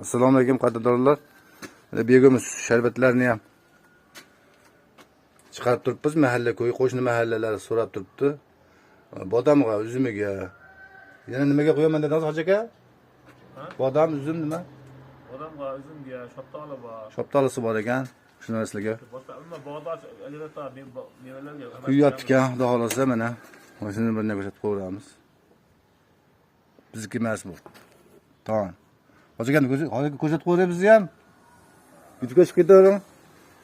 Assalomu alaykum qadrdonlar. Begimiz sharbatlarni ham chiqarib turibmiz. Mahalla ko'yi, qo'shni mahallalar so'rab turibdi. Bodamga, uzumiga. Yana nimaga qo'yaman dedingiz, Hoji aka? Bodam, uzum nima? Bodamga, uzumga, shoptoli bor. Shoptolisi bor ekan. Shuni sizlarga. Bog'da albatta mevalarga Quyapti ekan, xudo xolasa mana. O'shini birni ko'rsatib qo'yamiz. Bizniki emas bu. Tamam. Hoji aka, ko'rsatib qo'yamiz bizni ham. YouTube'ga chiqib ketavering.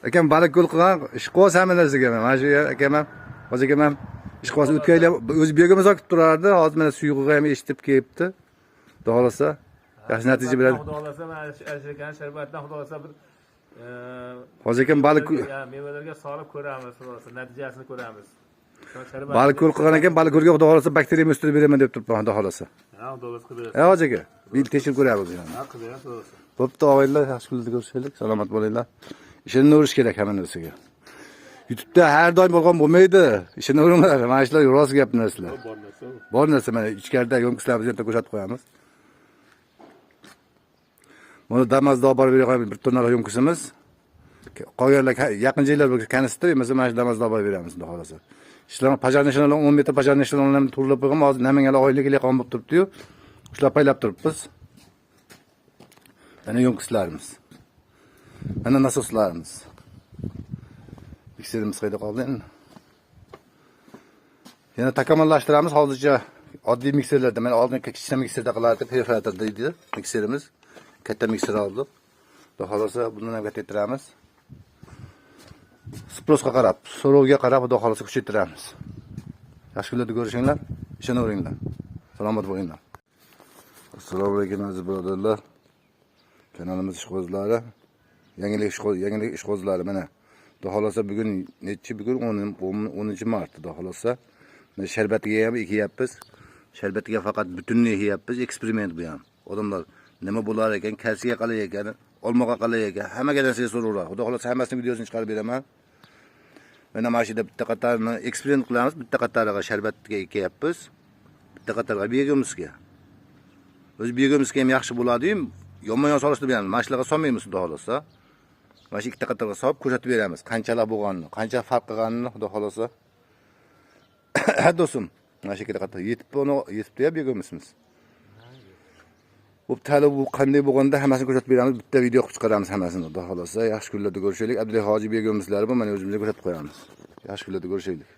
Akam baliq ko'l qilgan, ish qilsa hamma narsaga. Mana shu akam ham, Hoji akam ham ish qilsa o'tkaylar, o'zi begimiz olib turardi. Hozir mana suyug'iga ham eshitib kelibdi. Xudo xolasa yaxshi natija beradi. Xudo xolasa mana ashirgan sharbatdan xudo xolasa bir Hoji akam baliq mevalarga solib ko'ramiz, xudo xolasa natijasini ko'ramiz. Baliq ko'l qilgan ekan, baliq ko'lga xudo xolasa bakteriya o'stirib beraman deb turibman, xudo xolasa. Ha, xudo xolasa qilib Hoji aka, bil tekshirib ko'ramiz yani. Ha, qilamiz, xudo xolasa. Bo'pti, og'aylar, yaxshi kunlarda ko'rishaylik, salomat bo'linglar. Ishini o'rish kerak hamma narsaga. YouTube'da har doim bo'lgan bo'lmaydi. Ishini o'ringlar, mana shular rost gap narsalar. Bor narsa. Bor narsa, mana ichkarida yo'nqislarimizni yerda ko'rsatib qo'yamiz. Buni Damazda olib borib beramiz, bir tonna yo'nqisimiz. Qolganlar yaqin joylar bo'lsa kanister, masalan, mana shu Damazda olib borib beramiz, xudo xolasa. Ishlar pajarnishlar 10 metr pajarnishlarni turlab qo'ygan, hozir Namanganlar oylik qon bo'lib turibdi-yu. Shular paylab turibmiz. Mana yo'nqislarimiz. Mana nasoslarimiz. Mikserimiz qayda qoldi endi? Yana takomillashtiramiz. Hozircha oddiy mikserlarda, mana oldin kichkina mikserda qilardi, perforator deydi mikserimiz. Katta mikser oldik. Xudo xolasa bundan ham kattaytiramiz. Sproska qarab, so'rovga qarab xudo xolasa kuchaytiramiz. Yaxshi kunlarda ko'rishinglar, ishonaveringlar. Salomat bo'linglar. Assalomu alaykum aziz birodarlar. Kanalimiz ishqibozlari, yangilik ishqibozlari mana. Xudo xolasa bugun nechi bugun 10-mart, xudo xolasa. Mana sharbatiga ham ekyapmiz. Sharbatiga faqat butunni ekyapmiz, eksperiment bu ham. Odamlar nima bo'lar ekan, kalsiga qalay ekan, olmoqqa qalay ekan, hammaga narsaga so'rovlar. Xudo xolasa hammasini videosini chiqarib beraman. Mana mashina bitta qatorni eksperiment qilamiz, bitta qatoriga sharbatga ekyapmiz. Bitta qatoriga begimizga. O'z begimizga ham yaxshi bo'ladi-yu, yomon solishtirib beramiz. Mashinaga solmaymiz, xudo xolasa. Mana shu ikkita qatorga solib ko'rsatib beramiz. Qanchalar bo'lganini, qancha farq qilganini, xudo xolasa. Do'stim, mana shu ikkita qator yetibdi-ya begimizimiz. Bu tali bu qanday bo'lganda hammasini ko'rsatib beramiz. Bitta video qilib chiqaramiz hammasini, xudo xolasa. Yaxshi kunlarda ko'rishaylik. Abdulla Hoji begimizlar bu, mana o'zimizga ko'rsatib qo'yamiz. Yaxshi kunlarda ko'rishaylik.